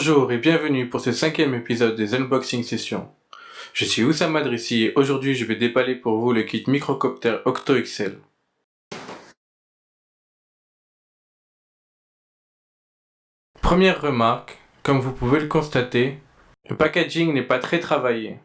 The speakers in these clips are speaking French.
Bonjour et bienvenue pour ce 5e épisode des Unboxing Sessions. Je suis Oussama Drissi et aujourd'hui je vais déballer pour vous le kit Microcopter Octo XL. Première remarque, comme vous pouvez le constater, le packaging n'est pas très travaillé.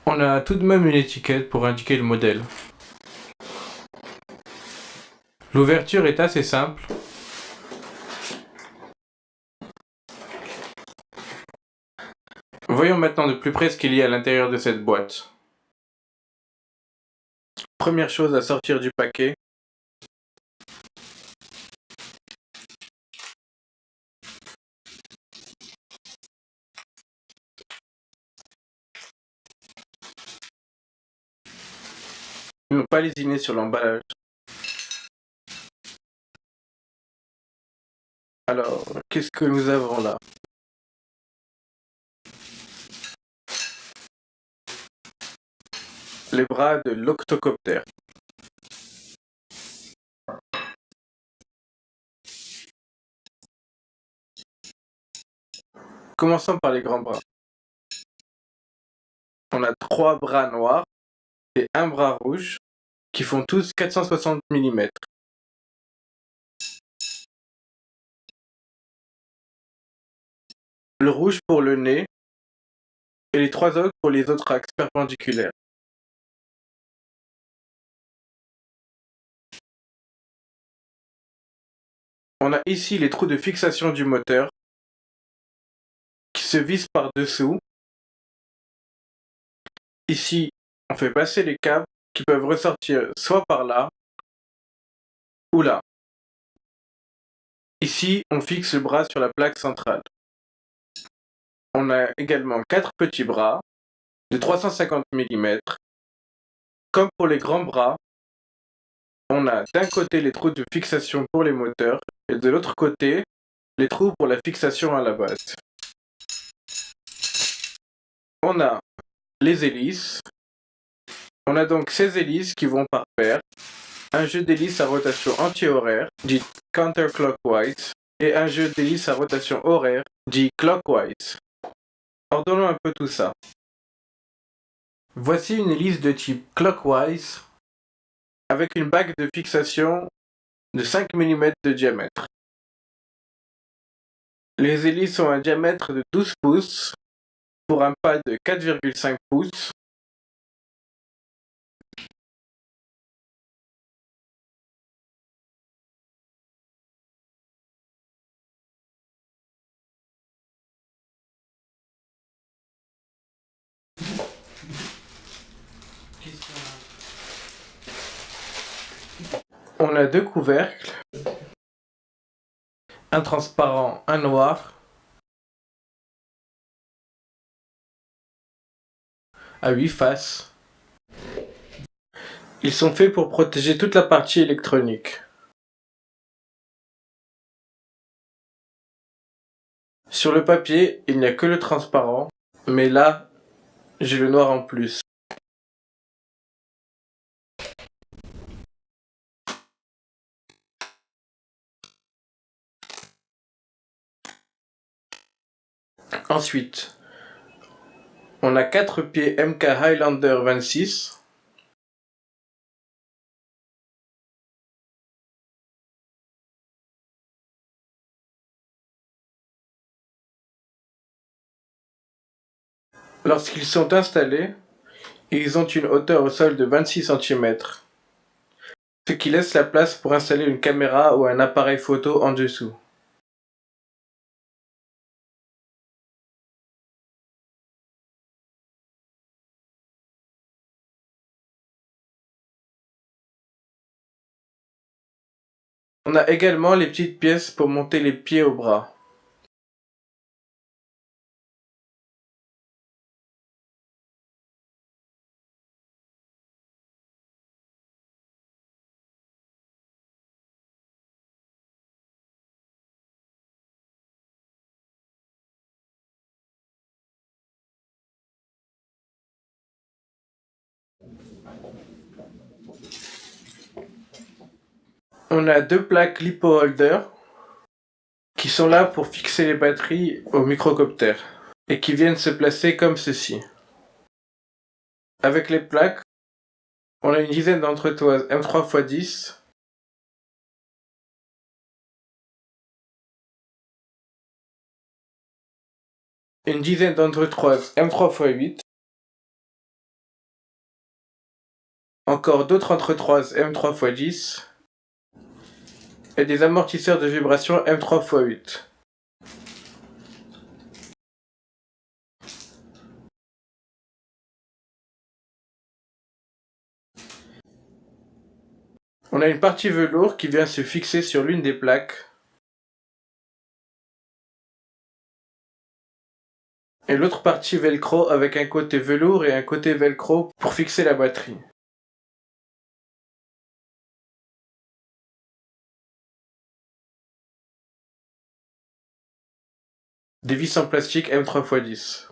On a tout de même une étiquette pour indiquer le modèle. L'ouverture est assez simple. Voyons maintenant de plus près ce qu'il y a à l'intérieur de cette boîte. Première chose à sortir du paquet, une palésinée sur l'emballage. Alors, qu'est-ce que nous avons là? Les bras de l'octocoptère. Commençons par les grands bras. On a 3 bras noirs et un bras rouge qui font tous 460 mm. Le rouge pour le nez et les 3 autres pour les autres axes perpendiculaires. On a ici les trous de fixation du moteur qui se vissent par-dessous. Ici, on fait passer les câbles qui peuvent ressortir soit par là ou là. Ici, on fixe le bras sur la plaque centrale. On a également 4 petits bras de 350 mm. Comme pour les grands bras, on a d'un côté les trous de fixation pour les moteurs et de l'autre côté les trous pour la fixation à la base. On a les hélices. On a donc ces hélices qui vont par paire. Un jeu d'hélices à rotation anti-horaire, dit counterclockwise, et un jeu d'hélices à rotation horaire, dit clockwise. Ordonnons un peu tout ça. Voici une hélice de type clockwise avec une bague de fixation de 5 mm de diamètre. Les hélices ont un diamètre de 12 pouces pour un pas de 4,5 pouces. On a 2 couvercles, un transparent, un noir, à 8 faces. Ils sont faits pour protéger toute la partie électronique. Sur le papier, il n'y a que le transparent, mais là, j'ai le noir en plus. Ensuite, on a 4 pieds MK Highlander 26. Lorsqu'ils sont installés, ils ont une hauteur au sol de 26 cm, ce qui laisse la place pour installer une caméra ou un appareil photo en dessous. On a également les petites pièces pour monter les pieds au bras. On a 2 plaques lipo holder qui sont là pour fixer les batteries au microcoptère et qui viennent se placer comme ceci. Avec les plaques, on a une dizaine d'entretoises M3x10 une dizaine d'entretoises M3x8, encore d'autres entretoises M3x10 et des amortisseurs de vibration M3x8. On a une partie velours qui vient se fixer sur l'une des plaques et l'autre partie velcro avec un côté velours et un côté velcro pour fixer la batterie. Des vis en plastique M3x10.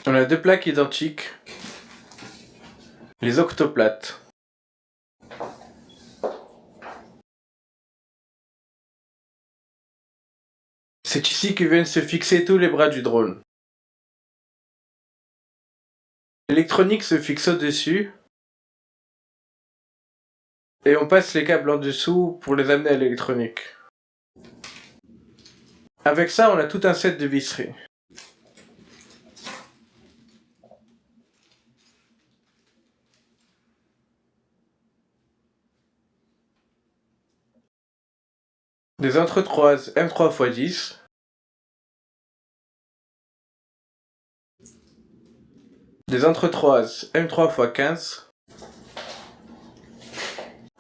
On a deux plaques identiques, les octoplates. C'est ici que viennent se fixer tous les bras du drone. L'électronique se fixe au-dessus et on passe les câbles en dessous pour les amener à l'électronique. Avec ça, on a tout un set de visseries. Des entretoises M3x10, des entretoises M3x15,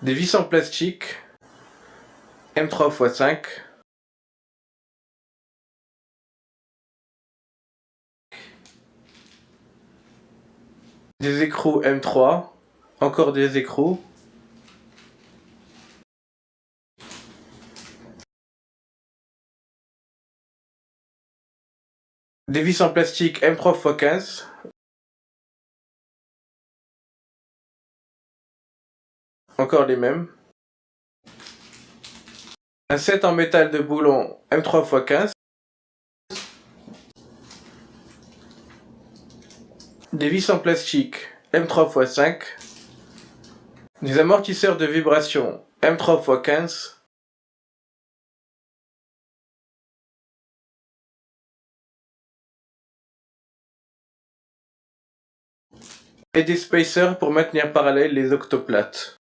des vis en plastique M3x5, des écrous M3, encore des écrous, des vis en plastique M3x15, encore les mêmes, un set en métal de boulon M3x15, des vis en plastique M3x5, des amortisseurs de vibration M3x15, et des spacers pour maintenir parallèles les octoplates.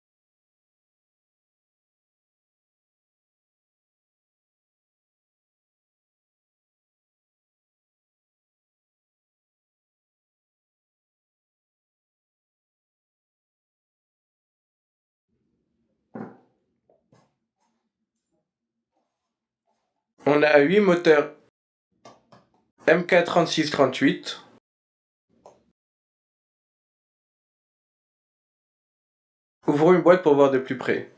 On a 8 moteurs MK3638. Ouvrons une boîte pour voir de plus près.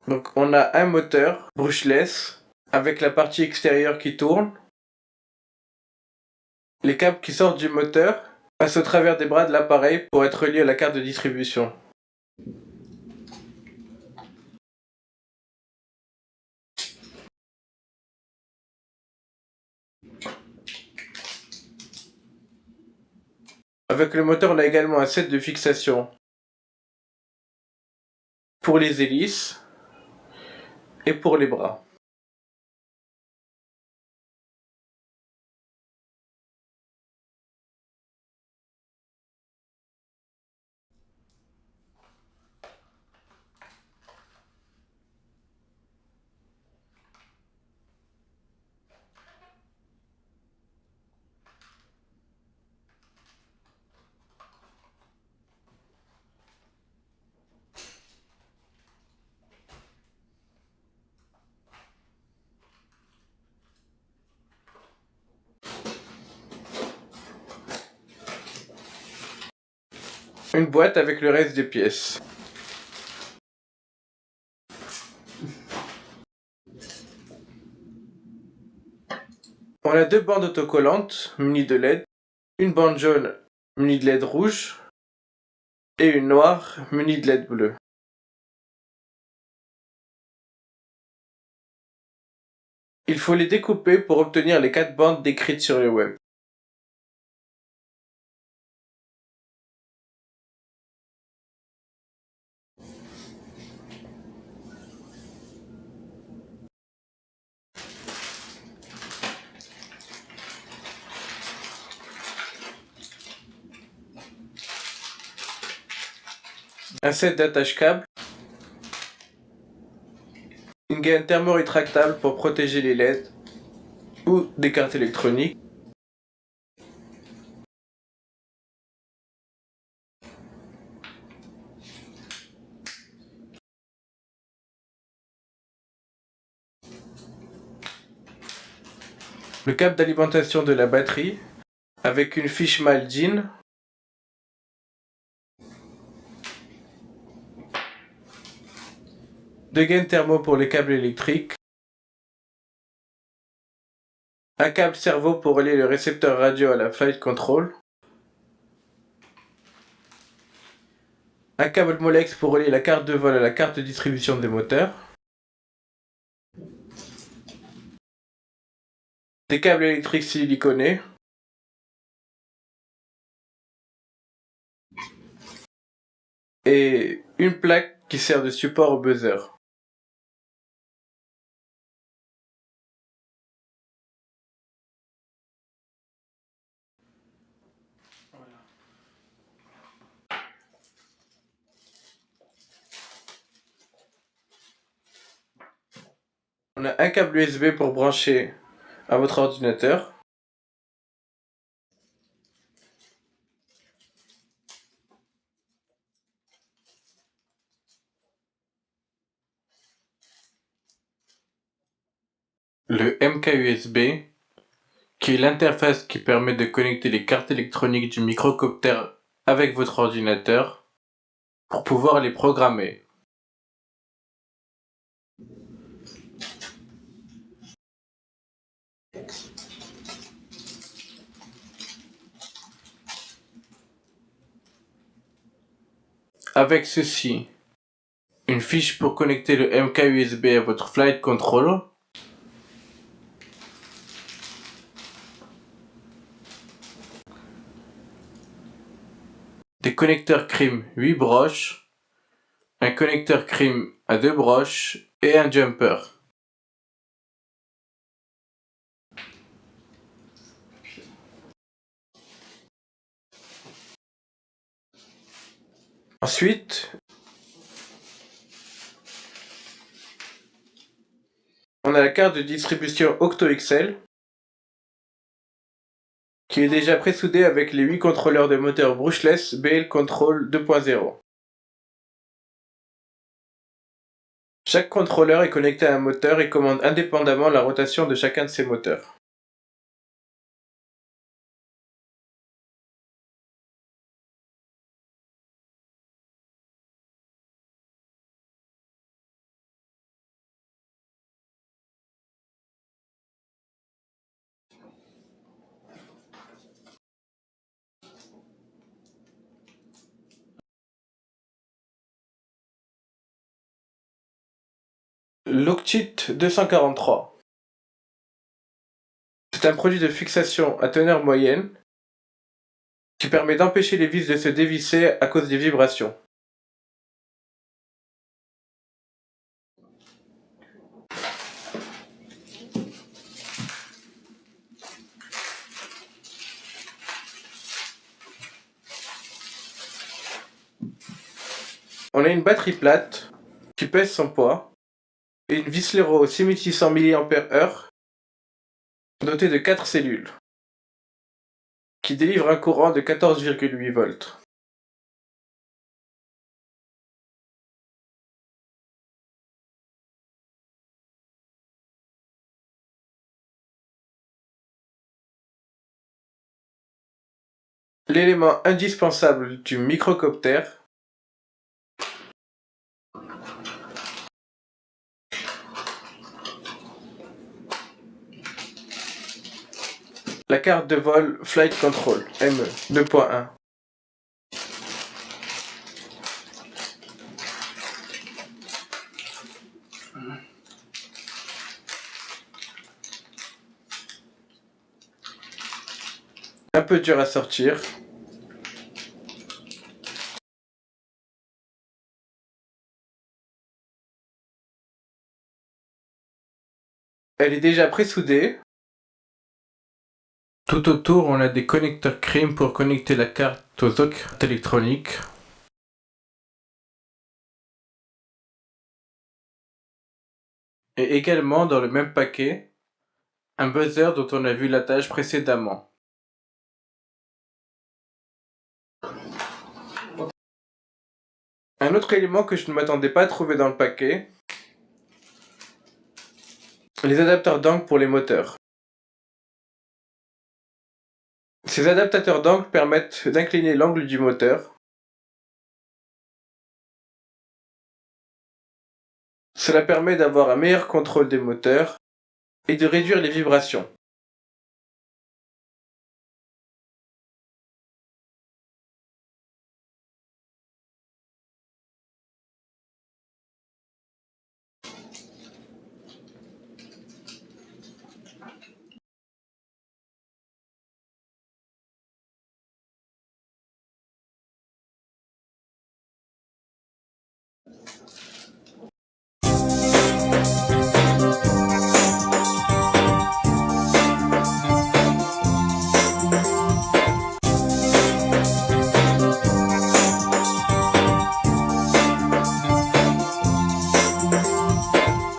Donc on a un moteur brushless avec la partie extérieure qui tourne. Les câbles qui sortent du moteur passent au travers des bras de l'appareil pour être reliés à la carte de distribution. Avec le moteur, on a également un set de fixation pour les hélices et pour les bras. une boîte avec le reste des pièces. On a 2 bandes autocollantes munies de LED, une bande jaune munie de LED rouge et une noire munie de LED bleu. Il faut les découper pour obtenir les 4 bandes décrites sur le web. Un set d'attache-câbles, une gaine thermo-rétractable pour protéger les LED ou des cartes électroniques, le câble d'alimentation de la batterie avec une fiche MAL DIN, deux gaines thermo pour les câbles électriques, un câble servo pour relier le récepteur radio à la flight control, un câble Molex pour relier la carte de vol à la carte de distribution des moteurs, des câbles électriques siliconés, et une plaque qui sert de support au buzzer. On a un câble USB pour brancher à votre ordinateur, le MK-USB, qui est l'interface qui permet de connecter les cartes électroniques du microcopter avec votre ordinateur pour pouvoir les programmer. Avec ceci, une fiche pour connecter le MK-USB à votre flight control, des connecteurs CRIM 8 broches, un connecteur CRIM à 2 broches et un jumper. Ensuite, on a la carte de distribution OctoXL qui est déjà présoudée avec les 8 contrôleurs de moteur brushless BL Control 2.0. Chaque contrôleur est connecté à un moteur et commande indépendamment la rotation de chacun de ces moteurs. L'Octit 243. C'est un produit de fixation à teneur moyenne qui permet d'empêcher les vis de se dévisser à cause des vibrations. On a une batterie plate qui pèse son poids et une vis Lero 6600 mAh dotée de 4 cellules qui délivre un courant de 14,8 volts. l'élément indispensable du microcoptère, la carte de vol Flight Control, ME 2.1. Un peu dur à sortir. Elle est déjà pré-soudée. Tout autour, on a des connecteurs CRIM pour connecter la carte aux autres cartes électroniques. Et également dans le même paquet, un buzzer dont on a vu l'attache précédemment. Un autre élément que je ne m'attendais pas à trouver dans le paquet, les adapteurs d'angle pour les moteurs. Ces adaptateurs d'angle permettent d'incliner l'angle du moteur. Cela permet d'avoir un meilleur contrôle des moteurs et de réduire les vibrations.